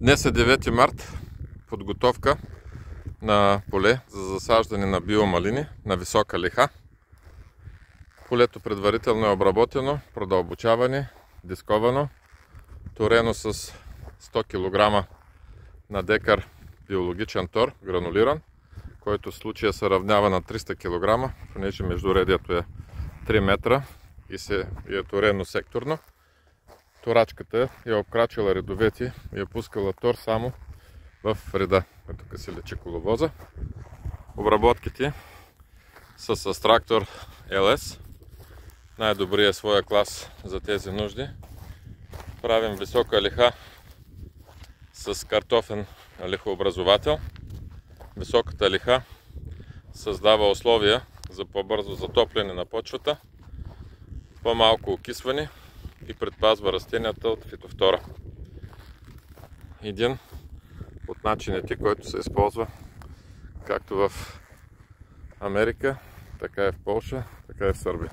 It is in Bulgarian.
Днес е 9 март, подготовка на поле за засаждане на биомалини на висока лиха. Полето предварително е обработено, продълбочаване, дисковано, торено с 100 кг на декар биологичен тор, гранулиран, който в случая се равнява на 300 кг, понеже междуредието е 3 метра и е торено секторно. Торачката е обкрачила редовете и е пускала тор само в реда. Тук се лечи коловоза. Обработките са с трактор LS. Най-добрият своя клас за тези нужди. Правим висока лиха с картофен лихообразовател. Високата лиха създава условия за по-бързо затопляне на почвата, по-малко окисване и предпазва растенията от фитофтора. Един от начините, който се използва както в Америка, така и в Полша, така и в Сърбия.